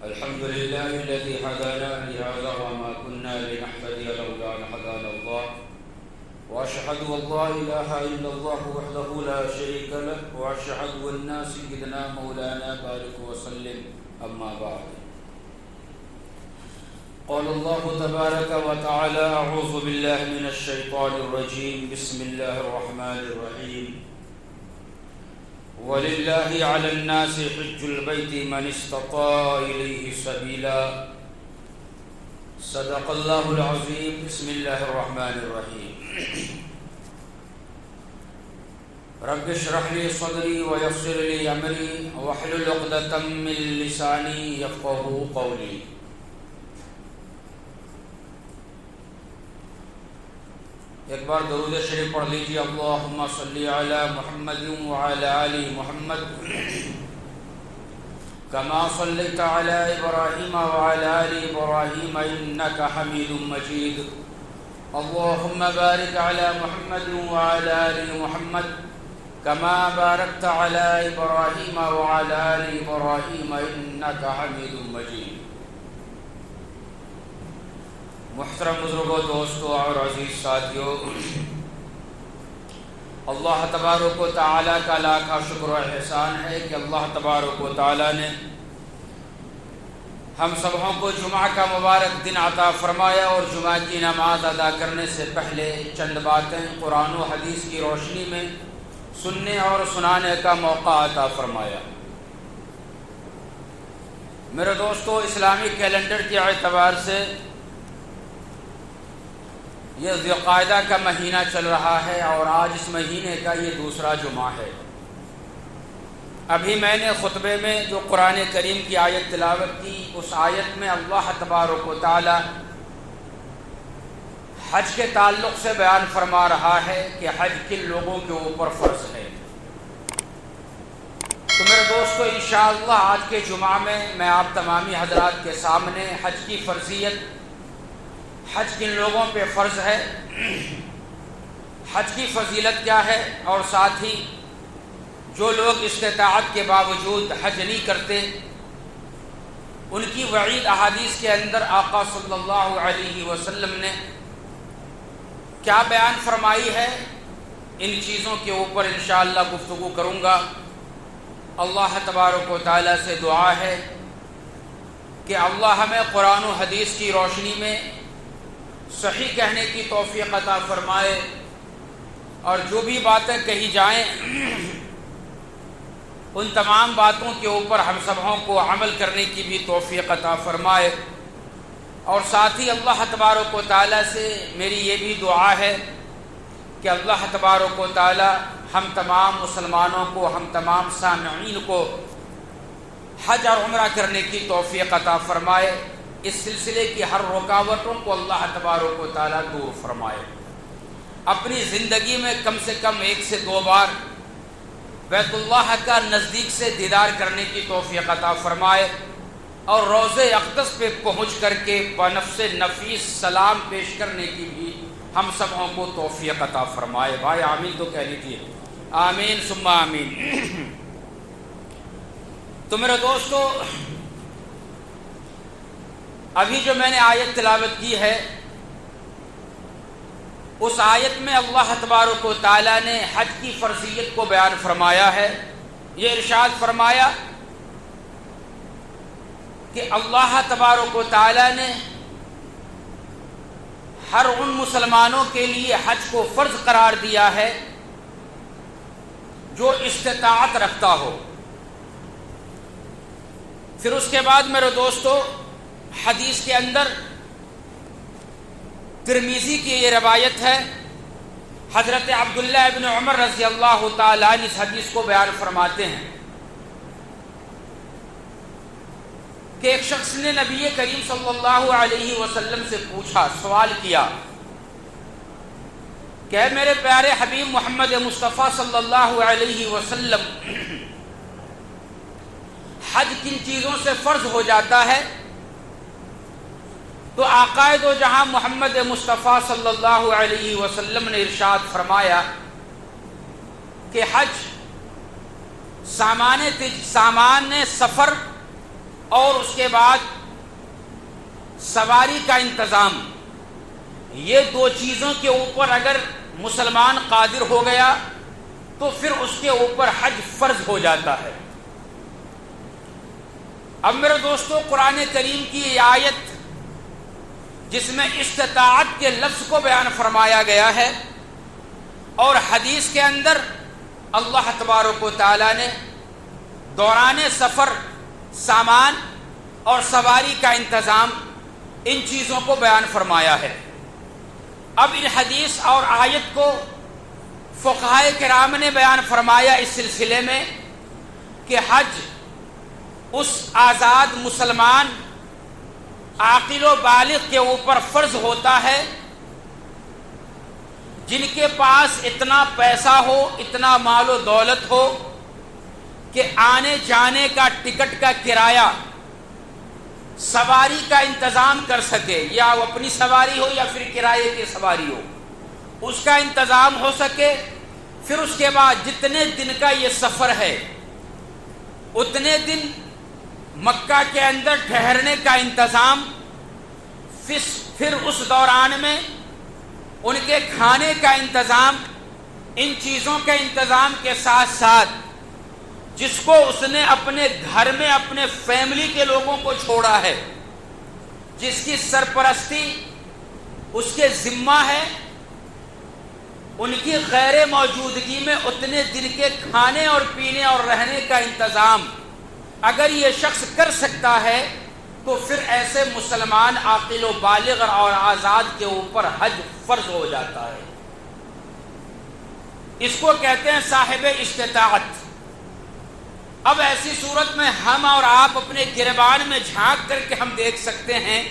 الحمد لله الذي هدانا لهذا وما كنا لنهتدي لولا أن هدانا الله وأشهد أن لا إله إلا الله وحده لا شريك له وأشهد أن سيدنا مولانا بارك وسلم أما بعد قال الله تبارك وتعالى أعوذ بالله من الشيطان الرجيم بسم الله الرحمن الرحيم وَلِلَّهِ عَلَى النَّاسِ حِجُّ الْبَيْتِ مَنِ اسْتَطَاعَ إِلَيْهِ سَبِيلًا صدق اللہ العظیم بسم اللہ الرحمن الرحیم رب اشرح لي صدري ويسر لي أمري واحلل عقدة من لساني يفقهوا قولي ایک بار درود شریف پڑھ لیجیے اللہم صلی علی محمد وعلی آل محمد کما صلیت علی ابراہیم وعلی آل ابراہیم انک حمید مجید اللہم بارک علی محمد وعلی آل محمد کما بارکت علی ابراہیم وعلی آل ابراہیم انک حمید مجید۔ محترم بزرگوں، دوستوں اور عزیز ساتھیوں، اللہ تبارک و تعالیٰ کا لاکھاں شکر و احسان ہے کہ اللہ تبارک و تعالیٰ نے ہم سبوں کو جمعہ کا مبارک دن عطا فرمایا اور جمعہ کی نماز ادا کرنے سے پہلے چند باتیں قرآن و حدیث کی روشنی میں سننے اور سنانے کا موقع عطا فرمایا۔ میرے دوستو، اسلامی کیلنڈر کے اعتبار سے یہ ذی القعدہ کا مہینہ چل رہا ہے اور آج اس مہینے کا یہ دوسرا جمعہ ہے۔ ابھی میں نے خطبے میں جو قرآن کریم کی آیت تلاوت کی، اس آیت میں اللہ تبارک و تعالی حج کے تعلق سے بیان فرما رہا ہے کہ حج کن لوگوں کے اوپر فرض ہے۔ تو میرے دوستو، انشاءاللہ آج کے جمعہ میں آپ تمامی حضرات کے سامنے حج کی فرضیت، حج کن لوگوں پہ فرض ہے، حج کی فضیلت کیا ہے، اور ساتھ ہی جو لوگ استطاعت کے باوجود حج نہیں کرتے ان کی وعید احادیث کے اندر آقا صلی اللہ علیہ وسلم نے کیا بیان فرمائی ہے، ان چیزوں کے اوپر انشاءاللہ گفتگو کروں گا۔ اللہ تبارک و تعالیٰ سے دعا ہے کہ اللہ ہمیں قرآن و حدیث کی روشنی میں صحیح کہنے کی توفیق عطا فرمائے، اور جو بھی باتیں کہی جائیں ان تمام باتوں کے اوپر ہم سبوں کو عمل کرنے کی بھی توفیق عطا فرمائے۔ اور ساتھ ہی اللہ تبارک و تعالیٰ سے میری یہ بھی دعا ہے کہ اللہ تبارک و تعالیٰ ہم تمام مسلمانوں کو، ہم تمام سامعین کو حج اور عمرہ کرنے کی توفیق عطا فرمائے، اس سلسلے کی ہر رکاوٹوں کو اللہ تبارک و تعالیٰ دور فرمائے۔ اپنی زندگی میں کم سے کم 1 سے 2 بار بیت اللہ کا نزدیک سے دیدار کرنے کی توفیق عطا فرمائے، اور روضہ اقدس پہ پہنچ کر کے بنفس نفیس سلام پیش کرنے کی بھی ہم سبوں کو توفیق عطا فرمائے۔ بھائی آمین تو کہہ لیجیے، آمین ثم آمین۔ تو میرے دوستو، ابھی جو میں نے آیت تلاوت کی ہے، اس آیت میں اللہ تبارک و تعالیٰ نے حج کی فرضیت کو بیان فرمایا ہے۔ یہ ارشاد فرمایا کہ اللہ تبارک و تعالیٰ نے ہر ان مسلمانوں کے لیے حج کو فرض قرار دیا ہے جو استطاعت رکھتا ہو۔ پھر اس کے بعد میرے دوستو، حدیث کے اندر ترمذی کی یہ روایت ہے، حضرت عبداللہ ابن عمر رضی اللہ تعالیٰ عنہ اس حدیث کو بیان فرماتے ہیں کہ ایک شخص نے نبی کریم صلی اللہ علیہ وسلم سے پوچھا، سوال کیا کہ اے میرے پیارے حبیب محمد مصطفیٰ صلی اللہ علیہ وسلم، حج کن چیزوں سے فرض ہو جاتا ہے؟ تو آقا دو جہاں محمد مصطفیٰ صلی اللہ علیہ وسلم نے ارشاد فرمایا کہ حج سامان سفر اور اس کے بعد سواری کا انتظام، یہ دو چیزوں کے اوپر اگر مسلمان قادر ہو گیا تو پھر اس کے اوپر حج فرض ہو جاتا ہے۔ اب میرے دوستو، قرآن کریم کی یہ آیت جس میں استطاعت کے لفظ کو بیان فرمایا گیا ہے، اور حدیث کے اندر اللہ تبارک و تعالیٰ نے دوران سفر سامان اور سواری کا انتظام، ان چیزوں کو بیان فرمایا ہے۔ اب ان حدیث اور آیت کو فقہائے کرام نے بیان فرمایا اس سلسلے میں کہ حج اس آزاد مسلمان عاقل و بالغ کے اوپر فرض ہوتا ہے جن کے پاس اتنا پیسہ ہو، اتنا مال و دولت ہو کہ آنے جانے کا ٹکٹ کا کرایہ، سواری کا انتظام کر سکے، یا وہ اپنی سواری ہو یا پھر کرائے کی سواری ہو، اس کا انتظام ہو سکے۔ پھر اس کے بعد جتنے دن کا یہ سفر ہے اتنے دن مکہ کے اندر ٹھہرنے کا انتظام، پھر اس دوران میں ان کے کھانے کا انتظام، ان چیزوں کے انتظام کے ساتھ ساتھ جس کو اس نے اپنے گھر میں اپنے فیملی کے لوگوں کو چھوڑا ہے، جس کی سرپرستی اس کے ذمہ ہے، ان کی غیر موجودگی میں اتنے دن کے کھانے اور پینے اور رہنے کا انتظام اگر یہ شخص کر سکتا ہے تو پھر ایسے مسلمان عاقل و بالغ اور آزاد کے اوپر حج فرض ہو جاتا ہے۔ اس کو کہتے ہیں صاحب استطاعت۔ اب ایسی صورت میں ہم اور آپ اپنے گریبان میں جھانک کر کے ہم دیکھ سکتے ہیں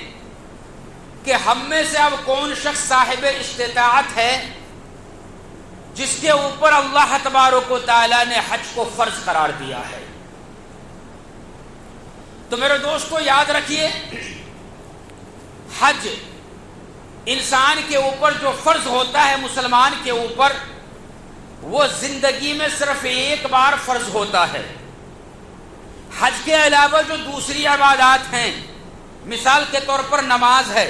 کہ ہم میں سے اب کون شخص صاحب استطاعت ہے جس کے اوپر اللہ تبارک و تعالیٰ نے حج کو فرض قرار دیا ہے۔ تو میرے دوستو یاد رکھیے، حج انسان کے اوپر جو فرض ہوتا ہے مسلمان کے اوپر، وہ زندگی میں صرف ایک بار فرض ہوتا ہے۔ حج کے علاوہ جو دوسری عبادات ہیں، مثال کے طور پر نماز ہے،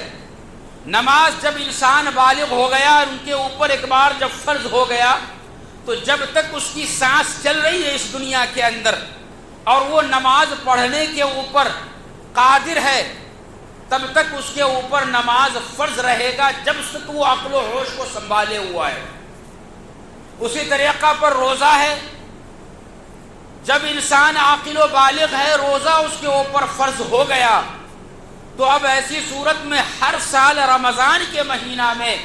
نماز جب انسان بالغ ہو گیا اور ان کے اوپر ایک بار جب فرض ہو گیا تو جب تک اس کی سانس چل رہی ہے اس دنیا کے اندر اور وہ نماز پڑھنے کے اوپر قادر ہے، تب تک اس کے اوپر نماز فرض رہے گا جب تک وہ عقل و ہوش کو سنبھالے ہوا ہے۔ اسی طریقہ پر روزہ ہے، جب انسان عاقل و بالغ ہے، روزہ اس کے اوپر فرض ہو گیا تو اب ایسی صورت میں ہر سال رمضان کے مہینہ میں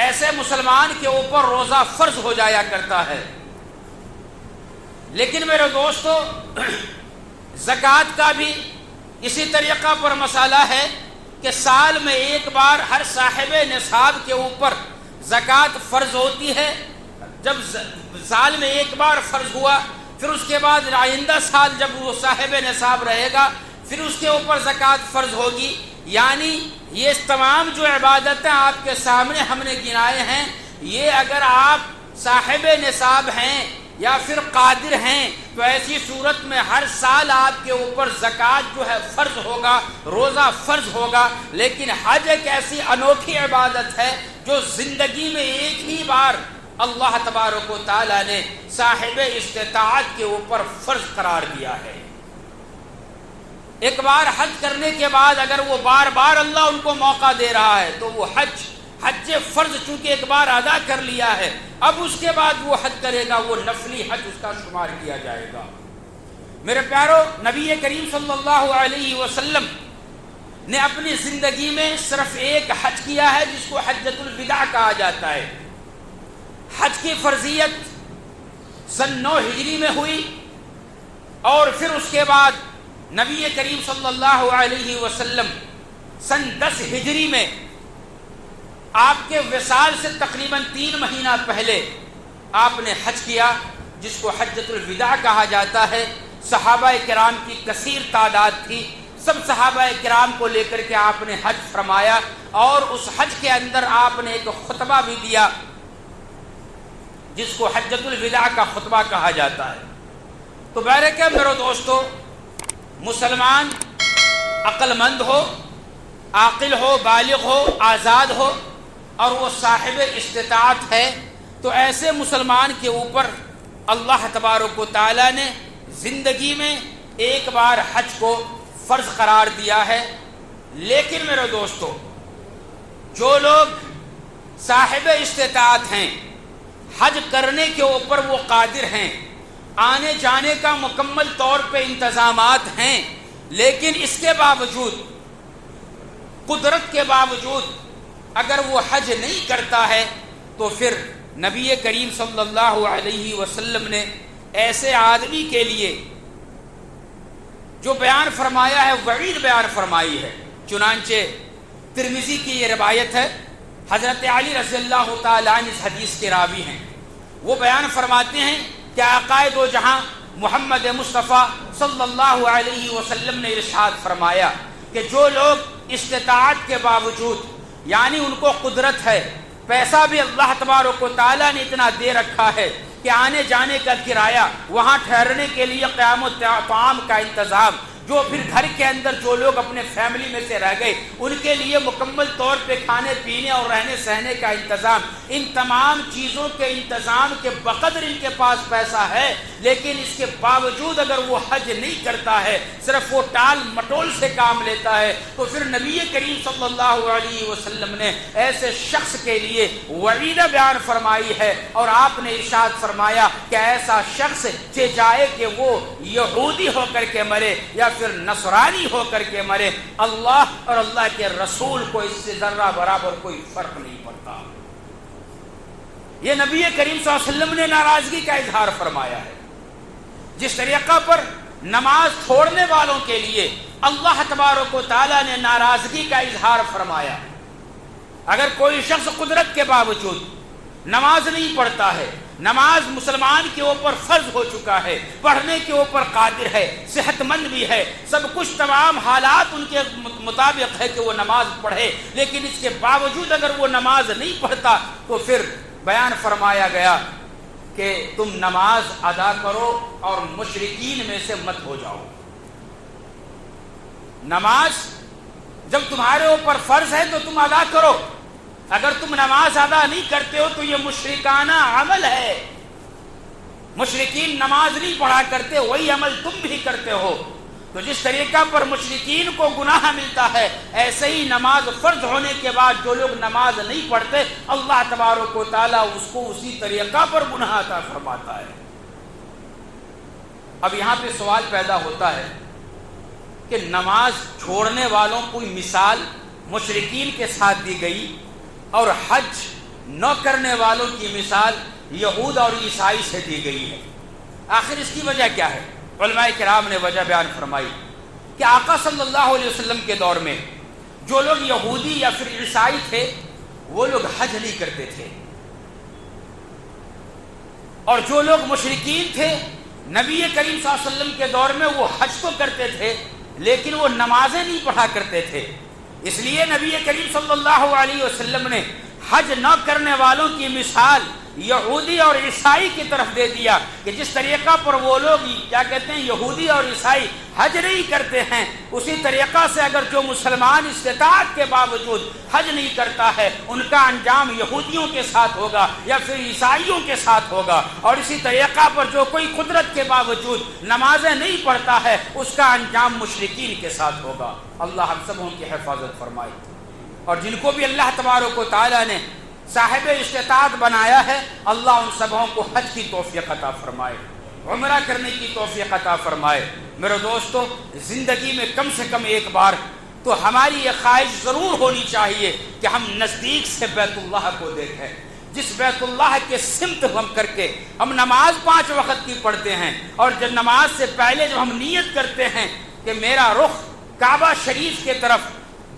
ایسے مسلمان کے اوپر روزہ فرض ہو جایا کرتا ہے۔ لیکن میرے دوستو، زکوٰۃ کا بھی اسی طریقہ پر مسئلہ ہے کہ سال میں ایک بار ہر صاحب نصاب کے اوپر زکوٰۃ فرض ہوتی ہے۔ جب سال میں ایک بار فرض ہوا، پھر اس کے بعد آئندہ سال جب وہ صاحب نصاب رہے گا پھر اس کے اوپر زکوٰۃ فرض ہوگی۔ یعنی یہ تمام جو عبادتیں آپ کے سامنے ہم نے گنائے ہیں، یہ اگر آپ صاحب نصاب ہیں یا پھر قادر ہیں تو ایسی صورت میں ہر سال آپ کے اوپر زکوٰۃ جو ہے فرض ہوگا، روزہ فرض ہوگا۔ لیکن حج ایک ایسی انوکھی عبادت ہے جو زندگی میں ایک ہی بار اللہ تبارک و تعالیٰ نے صاحب استطاعت کے اوپر فرض قرار دیا ہے۔ ایک بار حج کرنے کے بعد اگر وہ بار بار اللہ ان کو موقع دے رہا ہے تو وہ حج فرض چونکہ ایک بار ادا کر لیا ہے، اب اس کے بعد وہ حج کرے گا، وہ نفلی حج اس کا شمار کیا جائے گا۔ میرے پیارو، نبی کریم صلی اللہ علیہ وسلم نے اپنی زندگی میں صرف ایک حج کیا ہے جس کو حجۃ الوداع کہا جاتا ہے۔ حج کی فرضیت سن 9 ہجری میں ہوئی اور پھر اس کے بعد نبی کریم صلی اللہ علیہ وسلم سن 10 ہجری میں آپ کے وصال سے تقریباً 3 مہینہ پہلے آپ نے حج کیا، جس کو حجۃ الوداع کہا جاتا ہے۔ صحابہ کرام کی کثیر تعداد تھی، سب صحابہ کرام کو لے کر کے آپ نے حج فرمایا اور اس حج کے اندر آپ نے ایک خطبہ بھی دیا جس کو حجۃ الوداع کا خطبہ کہا جاتا ہے۔ تو بہرکہ میرے دوستو، مسلمان عقل مند ہو، عاقل ہو، بالغ ہو، آزاد ہو اور وہ صاحب استطاعت ہے، تو ایسے مسلمان کے اوپر اللہ تبارک و تعالیٰ نے زندگی میں ایک بار حج کو فرض قرار دیا ہے۔ لیکن میرے دوستو، جو لوگ صاحب استطاعت ہیں، حج کرنے کے اوپر وہ قادر ہیں، آنے جانے کا مکمل طور پہ انتظامات ہیں، لیکن اس کے باوجود، قدرت کے باوجود اگر وہ حج نہیں کرتا ہے، تو پھر نبی کریم صلی اللہ علیہ وسلم نے ایسے آدمی کے لیے جو بیان فرمایا ہے، وعید بیان فرمائی ہے۔ چنانچہ ترمذی کی یہ روایت ہے، حضرت علی رضی اللہ تعالیٰ عنہ اس حدیث کے راوی ہیں، وہ بیان فرماتے ہیں کہ آقائے دو جہاں محمد مصطفیٰ صلی اللہ علیہ وسلم نے ارشاد فرمایا کہ جو لوگ استطاعت کے باوجود، یعنی ان کو قدرت ہے، پیسہ بھی اللہ تبارک و تعالیٰ نے اتنا دے رکھا ہے کہ آنے جانے کا کرایہ، وہاں ٹھہرنے کے لیے قیام و طعام کا انتظام، جو پھر گھر کے اندر جو لوگ اپنے فیملی میں سے رہ گئے ان کے لیے مکمل طور پہ کھانے پینے اور رہنے سہنے کا انتظام، ان تمام چیزوں کے انتظام کے بقدر ان کے پاس پیسہ ہے، لیکن اس کے باوجود اگر وہ حج نہیں کرتا ہے، صرف وہ ٹال مٹول سے کام لیتا ہے، تو پھر نبی کریم صلی اللہ علیہ وسلم نے ایسے شخص کے لیے وعیدہ بیان فرمائی ہے، اور آپ نے ارشاد فرمایا کہ ایسا شخص چاہے کہ وہ یہودی ہو کر کے مرے یا پھر نصرانی ہو کر کے مرے، اللہ اور اللہ کے رسول کو اس سے ذرہ برابر کوئی فرق نہیں پڑتا۔ یہ نبی کریم صلی اللہ علیہ وسلم نے ناراضگی کا اظہار فرمایا ہے۔ جس طریقہ پر نماز چھوڑنے والوں کے لیے اللہ تبارک و تعالیٰ نے ناراضگی کا اظہار فرمایا، اگر کوئی شخص قدرت کے باوجود نماز نہیں پڑھتا ہے، نماز مسلمان کے اوپر فرض ہو چکا ہے، پڑھنے کے اوپر قادر ہے، صحت مند بھی ہے، سب کچھ تمام حالات ان کے مطابق ہے کہ وہ نماز پڑھے، لیکن اس کے باوجود اگر وہ نماز نہیں پڑھتا، تو پھر بیان فرمایا گیا کہ تم نماز ادا کرو اور مشرکین میں سے مت ہو جاؤ۔ نماز جب تمہارے اوپر فرض ہے تو تم ادا کرو، اگر تم نماز ادا نہیں کرتے ہو تو یہ مشرکانہ عمل ہے۔ مشرکین نماز نہیں پڑھا کرتے، وہی عمل تم بھی کرتے ہو، تو جس طریقہ پر مشرکین کو گناہ ملتا ہے، ایسے ہی نماز فرض ہونے کے بعد جو لوگ نماز نہیں پڑھتے، اللہ تبارک و تعالیٰ اس کو اسی طریقہ پر گناہ عطا فرماتا ہے۔ اب یہاں پہ سوال پیدا ہوتا ہے کہ نماز چھوڑنے والوں کو مثال مشرکین کے ساتھ دی گئی اور حج نہ کرنے والوں کی مثال یہود اور عیسائی سے دی گئی ہے، آخر اس کی وجہ کیا ہے؟ علماء کرام نے وجہ بیان فرمائی کہ آقا صلی اللہ علیہ وسلم کے دور میں جو لوگ یہودی یا پھر عیسائی تھے وہ لوگ حج نہیں کرتے تھے، اور جو لوگ مشرکین تھے نبی کریم صلی اللہ علیہ وسلم کے دور میں وہ حج تو کرتے تھے لیکن وہ نمازیں نہیں پڑھا کرتے تھے۔ اس لیے نبی کریم صلی اللہ علیہ وسلم نے حج نہ کرنے والوں کی مثال یہودی اور عیسائی کی طرف دے دیا کہ جس طریقہ پر وہ لوگ کیا کہتے ہیں یہودی اور عیسائی حج نہیں کرتے ہیں، اسی طریقہ سے اگر جو مسلمان استطاعت کے باوجود حج نہیں کرتا ہے ان کا انجام یہودیوں کے ساتھ ہوگا یا پھر عیسائیوں کے ساتھ ہوگا، اور اسی طریقہ پر جو کوئی قدرت کے باوجود نمازیں نہیں پڑھتا ہے اس کا انجام مشرکین کے ساتھ ہوگا۔ اللہ ہم سبوں کی حفاظت فرمائے، اور جن کو بھی اللہ تبارک و تعالیٰ نے صاحب استطاعت بنایا ہے اللہ ان سبوں کو حج کی توفیق عطا فرمائے، عمرہ کرنے کی توفیق عطا فرمائے۔ میرے دوستو، زندگی میں کم سے کم ایک بار تو ہماری یہ خواہش ضرور ہونی چاہیے کہ ہم نزدیک سے بیت اللہ کو دیکھیں، جس بیت اللہ کے سمت ہم کر کے ہم نماز 5 وقت کی پڑھتے ہیں، اور جب نماز سے پہلے جب ہم نیت کرتے ہیں کہ میرا رخ کعبہ شریف کے طرف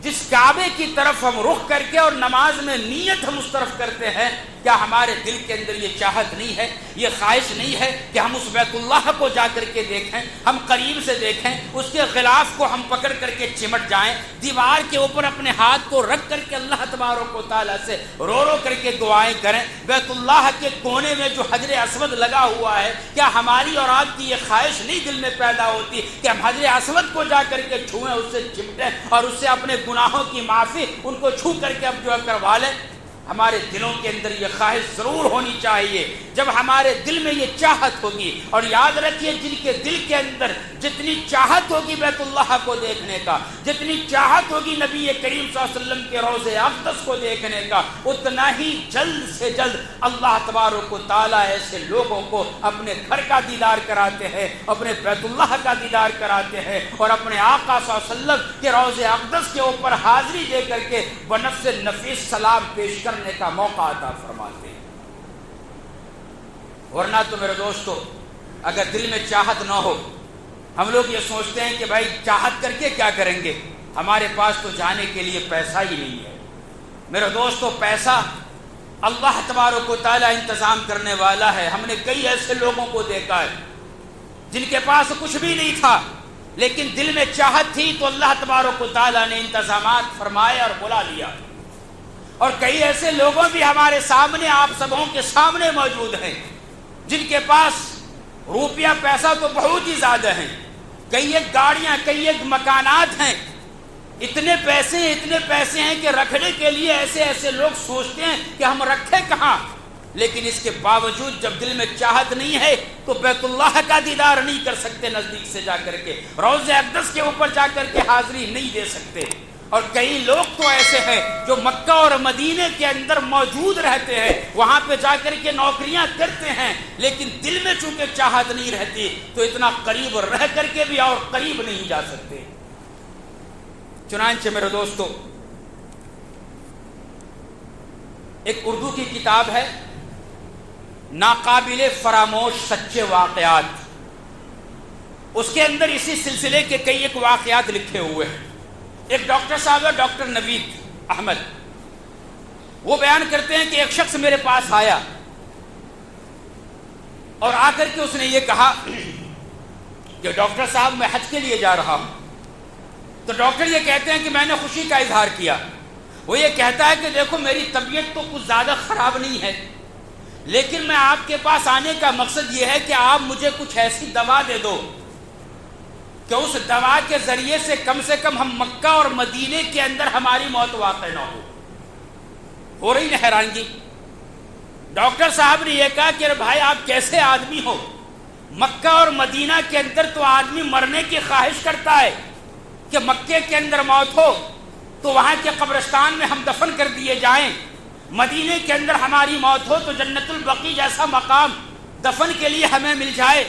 جس کعبے کی طرف ہم رخ کر کے اور نماز میں نیت ہم اس طرف کرتے ہیں، کیا ہمارے دل کے اندر یہ چاہت نہیں ہے، یہ خواہش نہیں ہے کہ ہم اس بیت اللہ کو جا کر کے دیکھیں، ہم قریب سے دیکھیں، اس کے غلاف کو ہم پکڑ کر کے چمٹ جائیں، دیوار کے اوپر اپنے ہاتھ کو رکھ کر کے اللہ تبارک و تعالیٰ سے رو رو کر کے دعائیں کریں؟ بیت اللہ کے کونے میں جو حجر اسود لگا ہوا ہے، کیا ہماری اور آپ کی یہ خواہش نہیں دل میں پیدا ہوتی کہ ہم حجر اسود کو جا کر کے چھوئیں، اس سے چمٹیں اور اس سے اپنے گناہوں کی معافی ان کو چھو کر کے اب جو ہے کروا لیں؟ ہمارے دلوں کے اندر یہ خواہش ضرور ہونی چاہیے۔ جب ہمارے دل میں یہ چاہت ہوگی، اور یاد رکھیے جن کے دل کے اندر جتنی چاہت ہوگی بیت اللہ کو دیکھنے کا، جتنی چاہت ہوگی نبی کریم صلی اللہ علیہ وسلم کے روضہ اقدس کو دیکھنے کا، اتنا ہی جلد سے جلد اللہ تبارک و تعالیٰ ایسے لوگوں کو اپنے گھر کا دیدار کراتے ہیں، اپنے بیت اللہ کا دیدار کراتے ہیں، اور اپنے آقا صلی اللہ علیہ وسلم کے روضہ اقدس کے اوپر حاضری دے کر کے بنفس نفیس سلام پیش کرنے کا موقع عطا فرماتے ہیں۔ ورنہ تو میرے دوستو، اگر دل میں چاہت نہ ہو، ہم لوگ یہ سوچتے ہیں کہ بھائی چاہت کر کے کیا کریں گے، ہمارے پاس تو جانے کے لیے پیسہ ہی نہیں ہے۔ میرے دوستو، پیسہ اللہ تبارک و تعالیٰ انتظام کرنے والا ہے۔ ہم نے کئی ایسے لوگوں کو دیکھا ہے جن کے پاس کچھ بھی نہیں تھا، لیکن دل میں چاہت تھی تو اللہ تبارک و تعالیٰ نے انتظامات فرمائے اور بلا لیا۔ اور کئی ایسے لوگوں بھی ہمارے سامنے، آپ سبوں کے سامنے موجود ہیں، جن کے پاس روپیہ پیسہ تو بہت ہی زیادہ ہیں، کئی ایک گاڑیاں، کئی ایک مکانات ہیں، اتنے پیسے ہیں کہ رکھنے کے لیے ایسے ایسے لوگ سوچتے ہیں کہ ہم رکھیں کہاں۔ لیکن اس کے باوجود جب دل میں چاہت نہیں ہے تو بیت اللہ کا دیدار نہیں کر سکتے، نزدیک سے جا کر کے روضہ اقدس کے اوپر جا کر کے حاضری نہیں دے سکتے۔ اور کئی لوگ تو ایسے ہیں جو مکہ اور مدینے کے اندر موجود رہتے ہیں، وہاں پہ جا کر کے نوکریاں کرتے ہیں، لیکن دل میں چونکہ چاہت نہیں رہتی تو اتنا قریب رہ کر کے بھی اور قریب نہیں جا سکتے۔ چنانچہ میرے دوستو، ایک اردو کی کتاب ہے ناقابل فراموش سچے واقعات، اس کے اندر اسی سلسلے کے کئی ایک واقعات لکھے ہوئے ہیں۔ ایک ڈاکٹر صاحب ہے، ڈاکٹر نوید احمد، وہ بیان کرتے ہیں کہ ایک شخص میرے پاس آیا اور آ کر کے اس نے یہ کہا کہ ڈاکٹر صاحب میں حج کے لیے جا رہا ہوں۔ تو ڈاکٹر یہ کہتے ہیں کہ میں نے خوشی کا اظہار کیا۔ وہ یہ کہتا ہے کہ دیکھو میری طبیعت تو کچھ زیادہ خراب نہیں ہے، لیکن میں آپ کے پاس آنے کا مقصد یہ ہے کہ آپ مجھے کچھ ایسی دوا دے دو کہ اس دوا کے ذریعے سے کم ہم مکہ اور مدینے کے اندر ہماری موت واقع نہ ہو رہی نا حیرانگی۔ ڈاکٹر صاحب نے یہ کہا کہ بھائی آپ کیسے آدمی ہو، مکہ اور مدینہ کے اندر تو آدمی مرنے کی خواہش کرتا ہے کہ مکے کے اندر موت ہو تو وہاں کے قبرستان میں ہم دفن کر دیے جائیں، مدینے کے اندر ہماری موت ہو تو جنت البقیع جیسا مقام دفن کے لیے ہمیں مل جائے،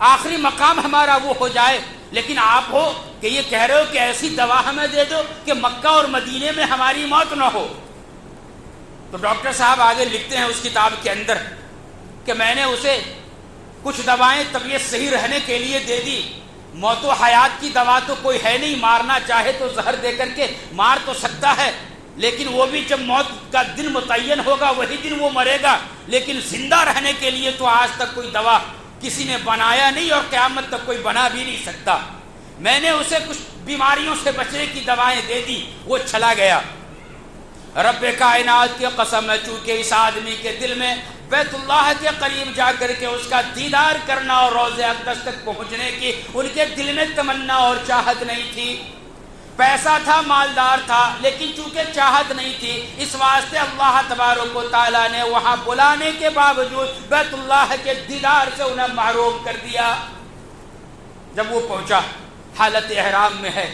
آخری مقام ہمارا وہ ہو جائے۔ لیکن آپ ہو کہ یہ کہہ رہے ہو کہ ایسی دوا ہمیں دے دو کہ مکہ اور مدینے میں ہماری موت نہ ہو۔ تو ڈاکٹر صاحب آگے لکھتے ہیں اس کتاب کے اندر کہ میں نے اسے کچھ دوائیں طبیعت صحیح رہنے کے لیے دے دی۔ موت و حیات کی دوا تو کوئی ہے نہیں، مارنا چاہے تو زہر دے کر کے مار تو سکتا ہے، لیکن وہ بھی جب موت کا دن متعین ہوگا وہی دن وہ مرے گا، لیکن زندہ رہنے کے لیے تو آج تک کوئی دوا کسی نے بنایا نہیں اور قیامت تک کوئی بنا بھی نہیں سکتا۔ میں نے اسے کچھ بیماریوں سے بچنے کی دوائیں دے دی، وہ چلا گیا۔ رب کائنات کی قسم ہے، چونکہ اس آدمی کے دل میں بیت اللہ کے قریب جا کر کے اس کا دیدار کرنا اور روضہ اقدس تک پہنچنے کی ان کے دل میں تمنا اور چاہت نہیں تھی۔ پیسہ تھا، مالدار تھا، لیکن چونکہ چاہت نہیں تھی، اس واسطے اللہ تبارک و تعالیٰ نے وہاں بلانے کے باوجود بیت اللہ کے دیدار سے انہیں محروم کر دیا۔ جب وہ پہنچا حالت احرام میں ہے،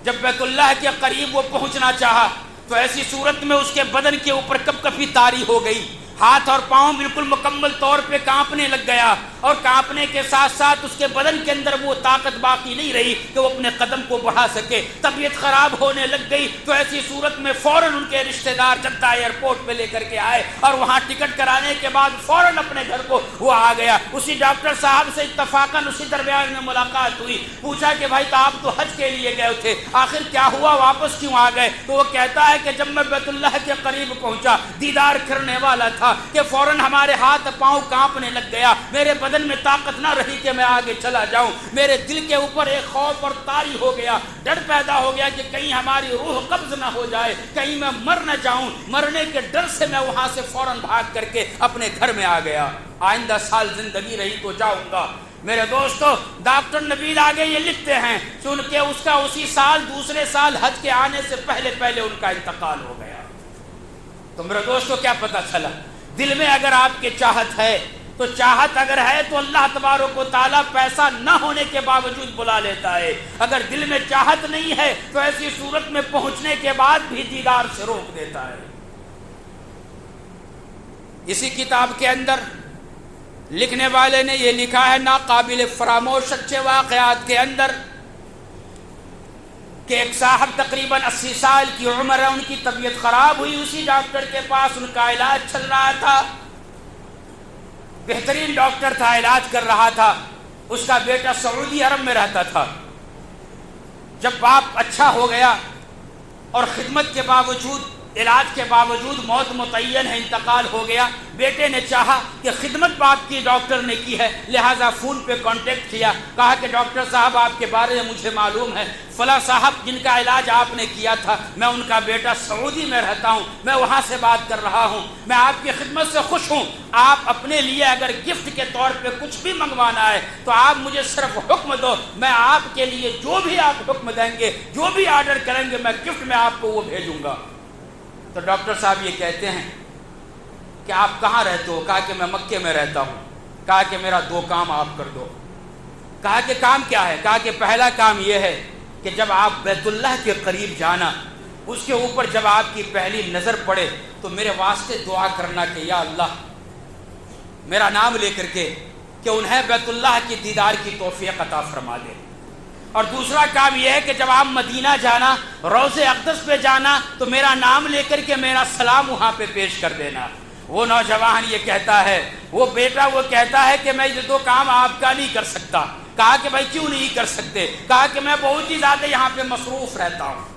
جب بیت اللہ کے قریب وہ پہنچنا چاہا تو ایسی صورت میں اس کے بدن کے اوپر کپ کپی طاری ہو گئی، ہاتھ اور پاؤں بالکل مکمل طور پہ کانپنے لگ گیا، اور کانپنے کے ساتھ ساتھ اس کے بدن کے اندر وہ طاقت باقی نہیں رہی کہ وہ اپنے قدم کو بڑھا سکے۔ طبیعت خراب ہونے لگ گئی، تو ایسی صورت میں فوراً ان کے رشتہ دار جدہ ایئرپورٹ پہ لے کر کے آئے، اور وہاں ٹکٹ کرانے کے بعد فوراً اپنے گھر کو وہ آ گیا۔ اسی ڈاکٹر صاحب سے اتفاقاً اسی درمیان میں ملاقات ہوئی، پوچھا کہ بھائی تو آپ تو حج کے لیے گئے تھے، آخر کیا ہوا، واپس کیوں آ گئے؟ تو وہ کہتا ہے کہ جب میں بیت اللہ کے قریب پہنچا، دیدار کرنے والا تھا کہ فوراً ہمارے ہاتھ پاؤں کانپنے لگ گیا، میرے بدن میں طاقت نہ رہی کہ میں آگے چلا جاؤں، میرے دل کے اوپر ایک خوف اور طاری ہو گیا، ڈر پیدا ہو گیا کہ کہیں ہماری روح قبض نہ ہو جائے، کہیں میں مر نہ جاؤں۔ مرنے کے ڈر سے میں وہاں سے فوراً بھاگ کر کے اپنے گھر میں آ گیا، آئندہ سال زندگی رہی تو جاؤں گا۔ میرے دوستو، ڈاکٹر نوید آگے یہ لکھتے ہیں سن کے اس کا اسی سال دوسرے سال حج کے آنے سے پہلے ان کا انتقال ہو گیا۔ تو میرے دوستو کیا پتہ چلا؟ دل میں اگر آپ کے چاہت ہے تو چاہت اگر ہے تو اللہ تبارک و تعالیٰ پیسہ نہ ہونے کے باوجود بلا لیتا ہے، اگر دل میں چاہت نہیں ہے تو ایسی صورت میں پہنچنے کے بعد بھی دیدار سے روک دیتا ہے۔ اسی کتاب کے اندر لکھنے والے نے یہ لکھا ہے ناقابل فراموش سچے واقعات کے اندر کہ ایک صاحب تقریباً 80 سال کی عمر ہے، ان کی طبیعت خراب ہوئی، اسی ڈاکٹر کے پاس ان کا علاج چل رہا تھا، بہترین ڈاکٹر تھا، علاج کر رہا تھا، اس کا بیٹا سعودی عرب میں رہتا تھا۔ جب باپ اچھا ہو گیا اور خدمت کے باوجود، علاج کے باوجود موت متعین ہے، انتقال ہو گیا، بیٹے نے چاہا کہ خدمت باپ کی ڈاکٹر نے کی ہے، لہٰذا فون پہ کانٹیکٹ کیا، کہا کہ ڈاکٹر صاحب آپ کے بارے میں مجھے معلوم ہے، فلاں صاحب جن کا علاج آپ نے کیا تھا، میں ان کا بیٹا سعودی میں رہتا ہوں، میں وہاں سے بات کر رہا ہوں، میں آپ کی خدمت سے خوش ہوں، آپ اپنے لیے اگر گفٹ کے طور پہ کچھ بھی منگوانا ہے تو آپ مجھے صرف حکم دو، میں آپ کے لیے جو بھی آپ حکم دیں گے، جو بھی آرڈر کریں گے، میں گفٹ میں آپ کو وہ بھیجوں گا۔ تو ڈاکٹر صاحب یہ کہتے ہیں کہ آپ کہاں رہتے ہو؟ کہا کہ میں مکے میں رہتا ہوں۔ کہا کہ میرا 2 کام آپ کر دو۔ کہا کہ کام کیا ہے؟ کہا کہ پہلا کام یہ ہے کہ جب آپ بیت اللہ کے قریب جانا، اس کے اوپر جب آپ کی پہلی نظر پڑے تو میرے واسطے دعا کرنا کہ یا اللہ، میرا نام لے کر کے کہ انہیں بیت اللہ کی دیدار کی توفیق عطا فرما دے۔ اور دوسرا کام یہ ہے کہ جب آپ مدینہ جانا، روضہ اقدس پہ جانا، تو میرا نام لے کر کے میرا سلام وہاں پہ پیش کر دینا۔ وہ نوجوان یہ کہتا ہے، وہ بیٹا وہ کہتا ہے کہ میں یہ 2 کام آپ کا نہیں کر سکتا۔ کہا کہ بھائی کیوں نہیں کر سکتے؟ کہا کہ میں بہت ہی زیادہ یہاں پہ مصروف رہتا ہوں۔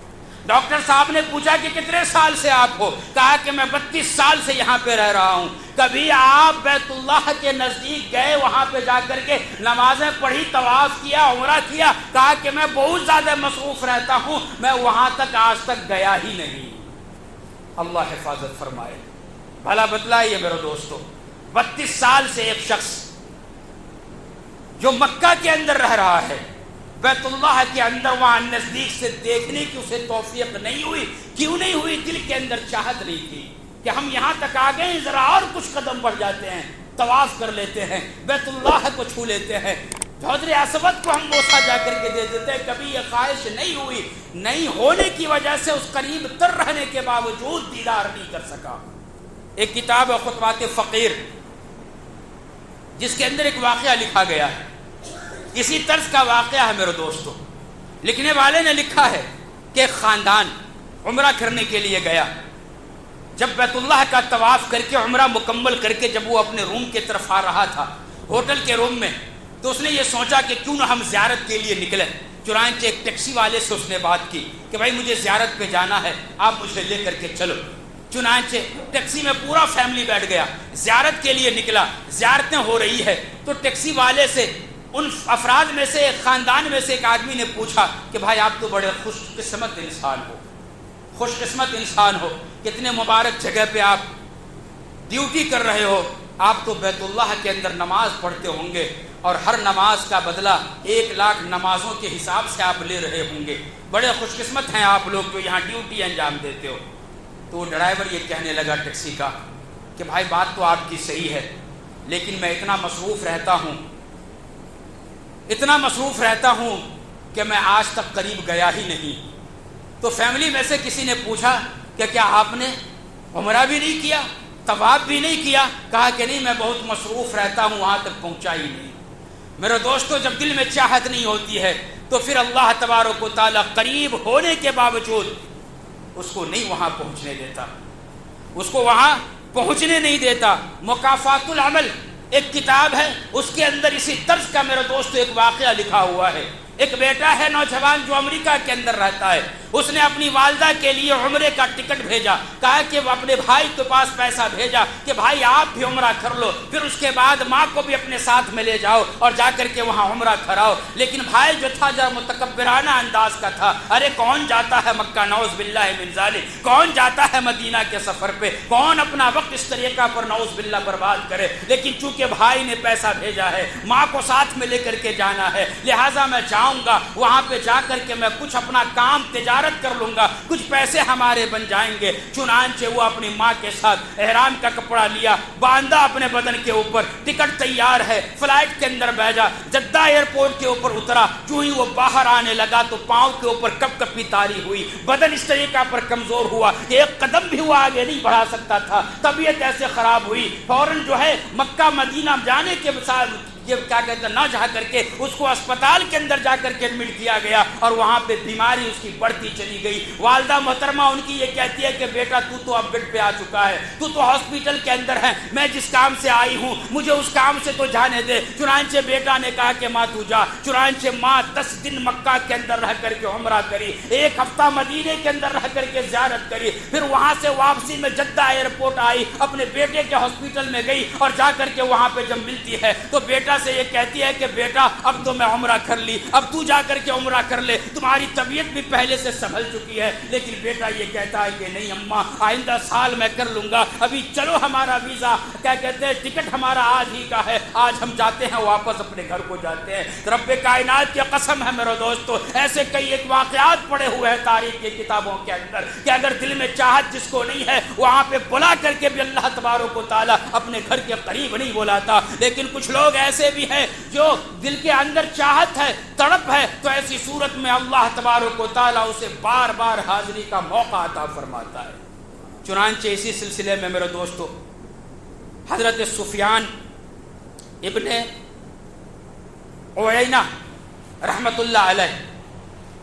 ڈاکٹر صاحب نے پوچھا کہ کتنے سال سے آپ ہو؟ کہا کہ میں 32 سال سے یہاں پہ رہ رہا ہوں۔ کبھی آپ بیت اللہ کے نزدیک گئے، وہاں پہ جا کر کے نمازیں پڑھی، طواف کیا، عمرہ کیا؟ کہا کہ میں بہت زیادہ مصروف رہتا ہوں، میں وہاں تک آج تک گیا ہی نہیں۔ اللہ حفاظت فرمائے۔ بھلا بتلائیے میرے دوستو، 32 سال سے ایک شخص جو مکہ کے اندر رہ رہا ہے، بیت اللہ کے اندر وہاں نزدیک سے دیکھنے کی اسے توفیق نہیں ہوئی۔ کیوں نہیں ہوئی؟ دل کے اندر چاہت نہیں تھی کہ ہم یہاں تک آ گئے، ذرا اور کچھ قدم بڑھ جاتے ہیں، طواف کر لیتے ہیں، بیت اللہ کو چھو لیتے ہیں، حضرت اسود کو ہم بوسہ جا کر کے دے دیتے ہیں۔ کبھی یہ خواہش نہیں ہوئی، نہیں ہونے کی وجہ سے اس قریب تر رہنے کے باوجود دیدار نہیں کر سکا۔ ایک کتاب ہے خطبات فقیر، جس کے اندر ایک واقعہ لکھا گیا ہے، اسی طرز کا واقعہ ہے میرے دوستو۔ لکھنے والے نے لکھا ہے کہ ایک خاندان عمرہ کرنے کے لیے گیا، جب بیت اللہ کا طواف کر کے عمرہ مکمل کر کے جب وہ اپنے روم کی طرف آ رہا تھا، ہوٹل کے روم میں، تو اس نے یہ سوچا کہ کیوں نہ ہم زیارت کے لیے نکلیں۔ چنانچہ ایک ٹیکسی والے سے اس نے بات کی کہ بھائی مجھے زیارت پہ جانا ہے، آپ مجھے لے کر کے چلو۔ چنانچہ ٹیکسی میں پورا فیملی بیٹھ گیا، زیارت کے لیے نکلا۔ زیارتیں ہو رہی ہے تو ٹیکسی والے سے، ان افراد میں سے، ایک خاندان میں سے ایک آدمی نے پوچھا کہ بھائی آپ تو بڑے خوش قسمت انسان ہو، خوش قسمت انسان ہو، کتنے مبارک جگہ پہ آپ ڈیوٹی کر رہے ہو، آپ تو بیت اللہ کے اندر نماز پڑھتے ہوں گے اور ہر نماز کا بدلہ 1,00,000 نمازوں کے حساب سے آپ لے رہے ہوں گے، بڑے خوش قسمت ہیں آپ لوگ جو یہاں ڈیوٹی انجام دیتے ہو۔ تو وہ ڈرائیور یہ کہنے لگا ٹیکسی کا کہ بھائی بات تو آپ کی صحیح ہے، لیکن میں اتنا مصروف رہتا ہوں کہ میں آج تک قریب گیا ہی نہیں۔ تو فیملی میں سے کسی نے پوچھا کہ کیا آپ نے عمرہ بھی نہیں کیا؟ طواف بھی نہیں کیا، کہا کہ نہیں میں بہت مصروف رہتا ہوں، وہاں تک پہنچا ہی نہیں۔ میرے دوستو، جب دل میں چاہت نہیں ہوتی ہے تو پھر اللہ تبارک و تعالیٰ قریب ہونے کے باوجود اس کو نہیں وہاں پہنچنے دیتا، اس کو وہاں پہنچنے نہیں دیتا۔ مکافات العمل ایک کتاب ہے، اس کے اندر اسی طرز کا میرے دوستو ایک واقعہ لکھا ہوا ہے۔ ایک بیٹا ہے نوجوان جو امریکہ کے اندر رہتا ہے، اس نے اپنی والدہ کے لیے عمرے کا ٹکٹ بھیجا، کہا کہ وہ اپنے بھائی کے پاس پیسہ بھیجا کہ بھائی آپ بھی عمرہ کر لو، پھر اس کے بعد ماں کو بھی اپنے ساتھ میں لے جاؤ اور جا کر کے وہاں عمرہ کراؤ۔ لیکن بھائی جو تھا ذرا متکبرانہ انداز کا تھا، ارے کون جاتا ہے مکہ، نعوذ باللہ من ذالک، کون جاتا ہے مدینہ کے سفر پہ، کون اپنا وقت اس طریقہ پر نعوذ باللہ برباد کرے۔ لیکن چونکہ بھائی نے پیسہ بھیجا ہے، ماں کو ساتھ میں لے کر کے جانا ہے، لہٰذا میں جاؤں گا، وہاں پہ جا کر کے میں کچھ اپنا کام تجارت کر لوں گا، کچھ پیسے ہمارے بن جائیں گے۔ چنانچہ وہ اپنی ماں کے ساتھ احرام کا کپڑا لیا، باندھا اپنے بدن کے اوپر، ٹکٹ تیار ہے، فلائٹ کے اندر بھیجا، جدہ ایئرپورٹ کے اوپر اترا۔ جو ہی وہ باہر آنے لگا تو پاؤں کے اوپر کپ کپی تاری ہوئی، بدن اس طریقہ پر کمزور ہوا کہ ایک قدم بھی وہ آگے نہیں بڑھا سکتا تھا، طبیعت ایسے خراب ہوئی۔ فوراً جو ہے مکہ مدینہ جانے کے بعد یہ کیا کہتے ہیں نہ جا کر کے اس کو اسپتال کے اندر جا کر کے ایڈمٹ کیا گیا اور وہاں پہ بیماری اس کی بڑھتی چلی گئی۔ والدہ محترمہ ان کی یہ کہتی ہے کہ بیٹا تو اب بیڈ پہ آ چکا ہے، تو ہاسپٹل کے اندر ہے، میں جس کام سے آئی ہوں مجھے اس کام سے تو جانے دے۔ چنانچہ بیٹا نے کہا کہ ماں تو جا۔ چنانچہ ماں 10 دن مکہ کے اندر رہ کر کے عمرہ کری، 1 ہفتہ مدینے کے اندر رہ کر کے زیارت کری، پھر وہاں سے واپسی میں جدہ ایئرپورٹ آئی، اپنے بیٹے کے ہاسپٹل میں گئی اور جا کر کے وہاں پہ جب ملتی ہے تو بیٹا سے یہ کہتی ہے کہ بیٹا اب تو میں عمرہ کر لی، اب تو جا کر کے عمرہ کر لے، تمہاری طبیعت بھی پہلے سے سنبھل چکی ہے۔ لیکن بیٹا یہ کہتا ہے کہ نہیں اماں، آئندہ سال میں کر لوں گا، ابھی چلو ہمارا ویزا کیا کہتے ہیں ٹکٹ ہمارا آج ہی کا ہے، آج ہم جاتے ہیں واپس اپنے گھر کو جاتے ہیں۔ رب کائنات کی قسم ہے میرے دوستو، ایسے کئی ایک واقعات پڑے ہوئے ہیں تاریخ کی کتابوں کے اندر کہ اگر دل میں چاہت جس کو نہیں ہے وہاں پہ بلا کر کے بھی اللہ تبارک و تعالیٰ اپنے گھر کے قریب نہیں بلاتا۔ لیکن کچھ لوگ ایسے بھی ہیں جو دل کے اندر چاہت ہے، تڑپ ہے، تو ایسی صورت میں اللہ تبارک و تعالیٰ اسے بار بار حاضری کا موقع عطا فرماتا ہے۔ چنانچہ اسی سلسلے میں میرے دوستو حضرت سفیان ابن عیینہ رحمت اللہ علیہ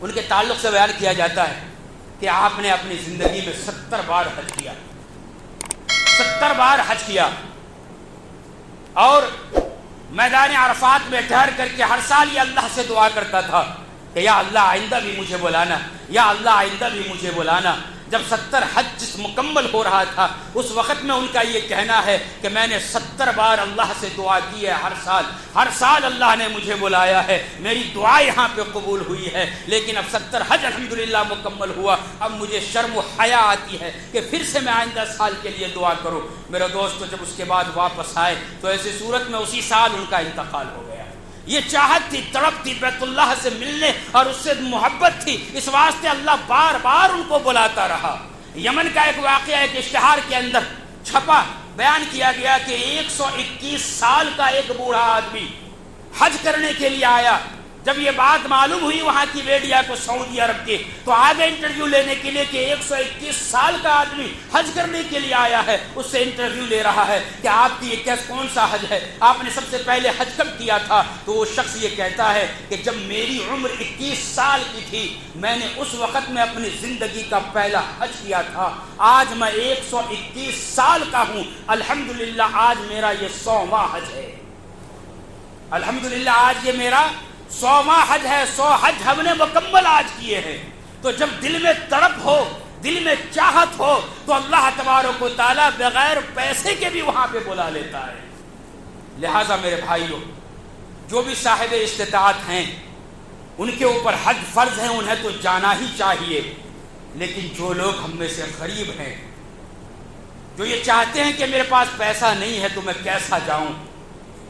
ان کے تعلق سے بیان کیا جاتا ہے کہ آپ نے اپنی زندگی میں 70 بار حج کیا، 70 بار حج کیا، اور میدان عرفات میں ٹھہر کر کے ہر سال یہ اللہ سے دعا کرتا تھا کہ یا اللہ آئندہ بھی مجھے بلانا، یا اللہ آئندہ بھی مجھے بلانا۔ جب 70 حج جس مکمل ہو رہا تھا اس وقت میں ان کا یہ کہنا ہے کہ میں نے 70 بار اللہ سے دعا کی ہے، ہر سال اللہ نے مجھے بلایا ہے، میری دعا یہاں پہ قبول ہوئی ہے، لیکن اب 70 حج الحمدللہ مکمل ہوا، اب مجھے شرم و حیا آتی ہے کہ پھر سے میں آئندہ سال کے لیے دعا کروں۔ میرے دوستو جب اس کے بعد واپس آئے تو ایسی صورت میں اسی سال ان کا انتقال ہو گیا۔ یہ چاہت تھی، تڑپ تھی بیت اللہ سے ملنے اور اس سے محبت تھی، اس واسطے اللہ بار بار ان کو بلاتا رہا۔ یمن کا ایک واقعہ ایک اشتہار کے اندر چھپا، بیان کیا گیا کہ 121 سال کا ایک بوڑھا آدمی حج کرنے کے لیے آیا۔ جب یہ بات معلوم ہوئی وہاں کی میڈیا کو سعودی عرب کے، تو آگے انٹرویو لینے کے لیے کہ 121 سال کا آدمی حج کرنے کے لیے آیا ہے، اس سے انٹرویو لے رہا ہے کہ آپ کی یہ کون سا حج ہے، آپ نے سب سے پہلے حج کب کیا تھا؟ تو وہ شخص یہ کہتا ہے کہ جب میری عمر 21 سال کی تھی میں نے اس وقت میں اپنی زندگی کا پہلا حج کیا تھا، آج میں 121 سال کا ہوں، الحمدللہ آج میرا یہ 100واں حج ہے، الحمدللہ آج یہ میرا 100واں حج ہے، 100 حج ہم نے مکمل آج کیے ہیں۔ تو جب دل میں تڑپ ہو، دل میں چاہت ہو تو اللہ تبارک و تعالیٰ بغیر پیسے کے بھی وہاں پہ بلا لیتا ہے۔ لہٰذا میرے بھائیوں، جو بھی صاحب استطاعت ہیں ان کے اوپر حج فرض ہیں، انہیں تو جانا ہی چاہیے، لیکن جو لوگ ہم میں سے غریب ہیں، جو یہ چاہتے ہیں کہ میرے پاس پیسہ نہیں ہے تو میں کیسا جاؤں،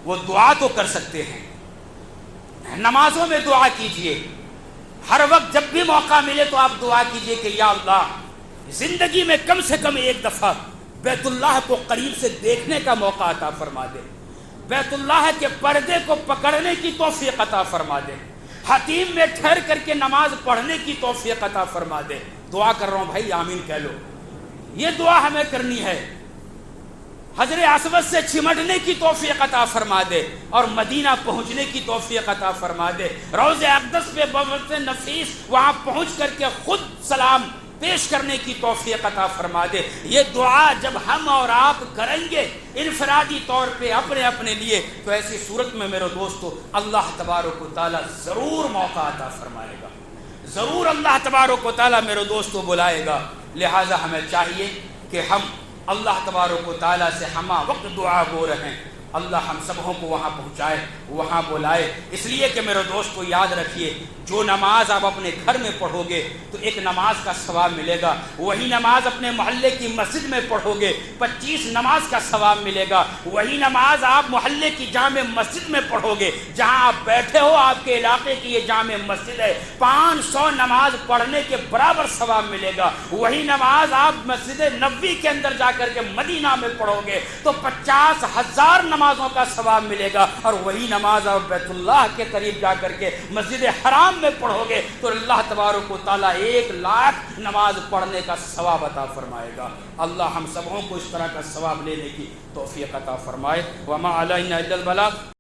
وہ دعا تو کر سکتے ہیں، نمازوں میں دعا کیجئے، ہر وقت جب بھی موقع ملے تو آپ دعا کیجئے کہ یا اللہ زندگی میں کم سے کم ایک دفعہ بیت اللہ کو قریب سے دیکھنے کا موقع عطا فرما دے، بیت اللہ کے پردے کو پکڑنے کی توفیق عطا فرما دے، حتیم میں ٹھہر کر کے نماز پڑھنے کی توفیق عطا فرما دے۔ دعا کر رہا ہوں بھائی، آمین کہہ لو، یہ دعا ہمیں کرنی ہے۔ حجر اسود سے چمٹنے کی توفیق عطا فرما دے اور مدینہ پہنچنے کی توفیق عطا فرما دے، روضہ اقدس پہ بوقت نفیس وہاں پہنچ کر کے خود سلام پیش کرنے کی توفیق عطا فرما دے۔ یہ دعا جب ہم اور آپ کریں گے انفرادی طور پہ اپنے اپنے لیے، تو ایسی صورت میں میرے دوستو اللہ تبارک و تعالیٰ ضرور موقع عطا فرمائے گا، ضرور اللہ تبارک و تعالیٰ میرے دوستو بلائے گا۔ لہٰذا ہمیں چاہیے کہ ہم اللہ تبارک و تعالیٰ سے ہمہ وقت دعا گو رہیں، اللہ ہم سبوں کو وہاں پہنچائے، وہاں بلائے۔ اس لیے کہ میرے دوستو یاد رکھیے، جو نماز آپ اپنے گھر میں پڑھو گے تو ایک نماز کا ثواب ملے گا، وہی نماز اپنے محلے کی مسجد میں پڑھو گے 25 نماز کا ثواب ملے گا، وہی نماز آپ محلے کی جامع مسجد میں پڑھو گے، جہاں آپ بیٹھے ہو آپ کے علاقے کی یہ جامع مسجد ہے، 500 نماز پڑھنے کے برابر ثواب ملے گا۔ وہی نماز آپ مسجد نبوی کے اندر جا کر کے مدینہ میں پڑھو گے تو 50,000 نمازوں کا ثواب ملے گا، اور وہی نماز آپ بیت اللہ کے قریب جا کر کے مسجد حرام میں پڑھو گے تو اللہ تبارک و تعالیٰ 1,00,000 نماز پڑھنے کا ثواب عطا فرمائے گا۔ اللہ ہم سبوں کو اس طرح کا ثواب لینے کی توفیق عطا فرمائے۔ وما علینا الا البلاغ۔